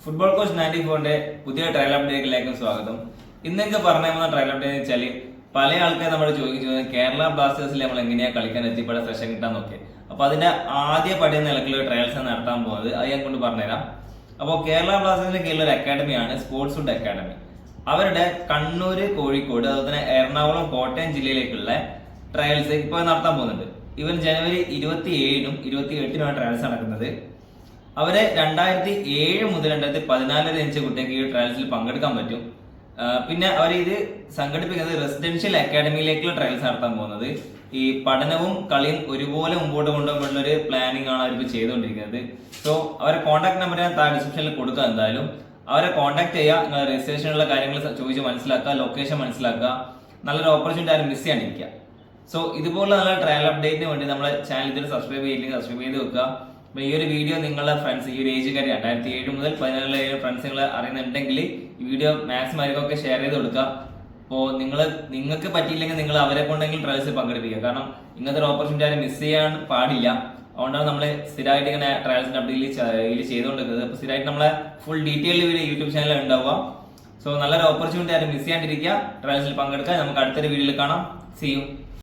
Football coach 94ന്റെ പുതിയ trial അപ്ഡേറ്റിലേക്ക് സ്വാഗതം. ഇന്നൊക്കെ പറഞ്ഞു പോകുന്ന ട്രയൽ അപ്ഡേറ്റ് എന്ന് വെച്ചാൽ പല ആൾക്കാർ നമ്മൾ ചോദിക്കുന്നത് കേരള ബ്ലാസ്റ്റേഴ്സിൽ നമ്മൾ എങ്ങനെയാ കളിക്കാൻ എത്തിപ്പെടാൻ സെഷൻ കിട്ടാൻ നോക്കി. അപ്പൊ അതിന്റെ ആദ്യ പടി നിലക്കുള്ള ട്രയൽസ് നടത്താൻ പോകുന്നത് അത് ഞാൻ കൊണ്ട് പറഞ്ഞുതരാം. അപ്പോൾ കേരള ബ്ലാസ്റ്റേഴ്സിന്റെ കീഴിൽ ഒരു അക്കാഡമിയാണ് സ്പോർട്സ് ഫുഡ് അക്കാഡമി. അവരുടെ കണ്ണൂര്, കോഴിക്കോട്, അതുപോലെ തന്നെ എറണാകുളം, കോട്ടയം ജില്ലയിലേക്കുള്ള ട്രയൽസ് ഇപ്പോൾ നടത്താൻ പോകുന്നുണ്ട്. ഇവർ ജനുവരി 27-നും 28-നുമാണ് ട്രയൽസ് നടക്കുന്നത്. അവരെ 2007 മുതൽ 2014 വരെ ജനിച്ച കുട്ടികൾക്ക് ഈ ട്രയൽസിൽ പങ്കെടുക്കാൻ പറ്റും. പിന്നെ അവർ ഇത് സംഘടിപ്പിക്കുന്നത് റെസിഡൻഷ്യൽ അക്കാഡമിയിലേക്കുള്ള ട്രയൽസ് നടത്താൻ പോകുന്നത്. ഈ പഠനവും കളിയും ഒരുപോലെ മുമ്പോട്ട് കൊണ്ടുപോകാനുള്ള ഒരു പ്ലാനിങ് ആണ് അവർക്ക് ചെയ്തുകൊണ്ടിരിക്കുന്നത്. സോ അവരെ കോൺടാക്ട് നമ്പർ ഞാൻ താഴെ ഡിസ്ക്രിപ്ഷനിൽ കൊടുക്കുക. എന്തായാലും അവരെ കോൺടാക്ട് ചെയ്യുക, നിങ്ങൾ രജിസ്ട്രേഷനുള്ള കാര്യങ്ങൾ ചോദിച്ച് മനസ്സിലാക്കുക, ലൊക്കേഷൻ മനസ്സിലാക്കുക. നല്ലൊരു ഓപ്പർച്യൂണിറ്റി ആരും മിസ് ചെയ്യാണ്ടിരിക്കുക. സോ ഇതുപോലുള്ള നല്ല ട്രയൽ അപ്ഡേറ്റിന് വേണ്ടി നമ്മളെ ചാനൽ ഇതിൽ സബ്സ്ക്രൈബ് ചെയ്തില്ലെങ്കിൽ സബ്സ്ക്രൈബ് ചെയ്ത് വെക്കുക. അപ്പൊ ഈ ഒരു വീഡിയോ നിങ്ങളുടെ ഫ്രണ്ട്സ്, ഈ ഒരു ഏജ് കാര്യം 2007 മുതൽ 2014 ഫ്രണ്ട്സ് നിങ്ങൾ അറിയുന്നുണ്ടെങ്കിൽ ഈ വീഡിയോ മാക്സിമം അവർക്കൊക്കെ ഷെയർ ചെയ്ത് കൊടുക്കുക. അപ്പോൾ നിങ്ങൾക്ക് പറ്റിയില്ലെങ്കിൽ നിങ്ങൾ അവരെ കൊണ്ടെങ്കിലും ട്രയൽസിൽ പങ്കെടുപ്പിക്കുക. കാരണം ഇങ്ങനത്തെ ഒരു ഓപ്പർച്യൂണിറ്റി ആരും മിസ് ചെയ്യാൻ പാടില്ല. അതുകൊണ്ടാണ് നമ്മൾ സ്ഥിരമായിട്ട് ഇങ്ങനെ ട്രയൽസിന്റെ അപ്ഡേറ്റ് ചെയ്തുകൊണ്ടിരിക്കുന്നത്. അപ്പോൾ സ്ഥിരമായിട്ട് നമ്മളെ ഫുൾ ഡീറ്റെയിൽ വീഡിയോ യൂട്യൂബ് ചാനലിൽ ഉണ്ടാവുക. സോ നല്ലൊരു ഓപ്പർച്യൂണിറ്റി ആരും മിസ് ചെയ്യാണ്ടിരിക്കുക, ട്രയൽസിൽ പങ്കെടുക്കുക. നമുക്ക് അടുത്തൊരു വീഡിയോയിൽ കാണാം. See U.